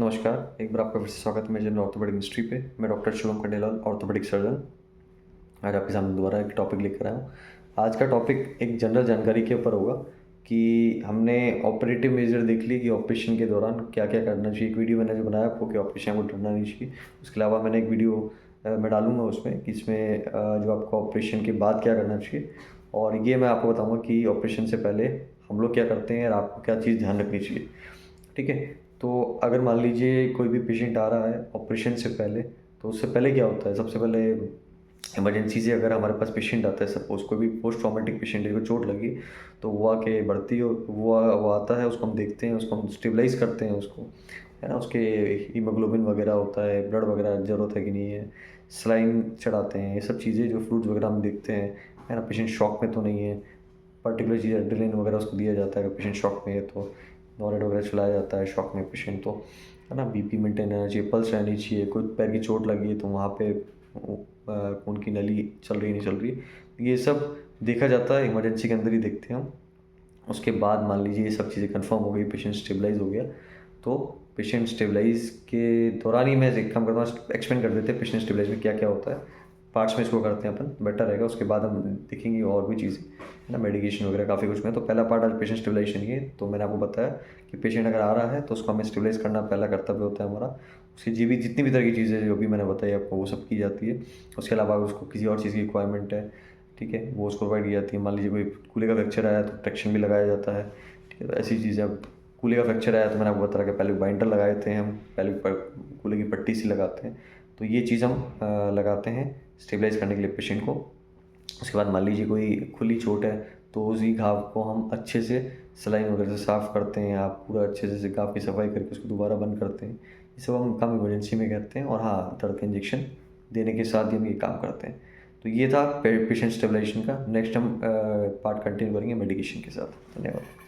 नमस्कार, एक बार आपका फिर से स्वागत है मेरे जनरल ऑर्थोपेडिक मिस्ट्री पे। मैं डॉक्टर शुभम खंडेलाल, ऑर्थोपेडिक सर्जन। आज आपके सामने दोबारा एक टॉपिक लेकर आया हूँ। आज का टॉपिक एक जनरल जानकारी के ऊपर होगा कि हमने ऑपरेटिव मेजर देख ली कि ऑपरेशन के दौरान क्या-क्या करना चाहिए। एक वीडियो मैंने जो बनाया आपको कि ऑपरेशन को डरना नहीं चाहिए। उसके अलावा मैंने एक वीडियो मैं डालूँगा उसमें कि इसमें जो आपको ऑपरेशन के बाद क्या करना चाहिए, और ये मैं आपको बताऊँगा कि ऑपरेशन से पहले हम लोग क्या करते हैं और आपको क्या चीज़ ध्यान रखनी चाहिए। ठीक है? तो अगर मान लीजिए कोई भी पेशेंट आ रहा है ऑपरेशन से पहले, तो उससे पहले क्या होता है, सबसे पहले इमरजेंसी से अगर हमारे पास पेशेंट आता है, सपोज़ कोई भी पोस्ट ट्रॉमेटिक पेशेंट है, जिसको चोट लगी, तो वो आके भर्ती हो वो आता है, उसको हम देखते हैं, उसको हम स्टेबलाइज़ करते हैं उसको, है ना? उसके हीमोग्लोबिन वगैरह होता है, ब्लड वगैरह ज़रूरत है कि नहीं है, सलाइन चढ़ाते हैं, ये सब चीज़ें जो फ्लूइड्स वगैरह हम देखते हैं, है ना? पेशेंट शॉक में तो नहीं है, पर्टिकुलर चीज़ एड्रेनलिन वगैरह उसको दिया जाता है अगर पेशेंट शॉक में है तो, नॉरेड वगैरह चलाया जाता है शॉक में पेशेंट तो, है ना? बीपी मेंटेन रहना चाहिए, पल्स रहनी चाहिए, कोई पैर की चोट लगी है तो वहाँ पे खून की नली चल रही है नहीं चल रही, ये सब देखा जाता है, इमरजेंसी के अंदर ही देखते हैं हम। उसके बाद मान लीजिए ये सब चीज़ें कंफर्म हो गई, पेशेंट स्टेबलाइज़ हो गया, तो पेशेंट स्टेबलाइज़ के दौरान ही मैं एक काम करता हूँ, एक्सप्लेन कर देते हैं पेशेंट स्टेबलाइज़ में क्या-क्या होता है। पार्ट्स में इसको करते हैं अपन, बेटर रहेगा। उसके बाद हम देखेंगे और भी चीज़ें, है ना? मेडिकेशन वगैरह काफ़ी कुछ में। तो पहला पार्ट आज पेशेंट स्टेबलाइज़ेशन ही है। तो मैंने आपको बताया कि पेशेंट अगर आ रहा है तो उसको हमें स्टेबलाइज़ करना पहला कर्तव्य होता है हमारा। उसकी जी भी जितनी भी तरह की चीज़ें जो भी मैंने बताई आपको, वो सब की जाती है। उसके अलावा उसको किसी और चीज़ की रिक्वायरमेंट है, ठीक है? वो उसको प्रोवाइड की जाती है। मान लीजिए कोई कूल्हे का फ्रैक्चर आया तो ट्रैक्शन भी लगाया जाता है, ठीक है? तो ऐसी चीज़ें। अब कूल्हे का फ्रैक्चर आया तो मैंने आपको बताया कि पहले बाइंडर लगाए थे हम, पहले कूल्हे की पट्टी सी लगाते हैं। तो ये चीज़ हम लगाते हैं स्टेबलाइज़ करने के लिए पेशेंट को। उसके बाद मान लीजिए कोई खुली चोट है, तो उसी घाव को हम अच्छे से सलाइन वगैरह से साफ़ करते हैं। आप पूरा अच्छे से घाव की सफाई करके उसको दोबारा बंद करते हैं। ये सब हम काम इमरजेंसी में करते हैं, और हाँ, दर्द का इंजेक्शन देने के साथ ही हम ये काम करते हैं। तो ये था पेशेंट स्टेबलाइजेशन का। नेक्स्ट हम पार्ट कंटिन्यू करेंगे मेडिकेशन के साथ। धन्यवाद।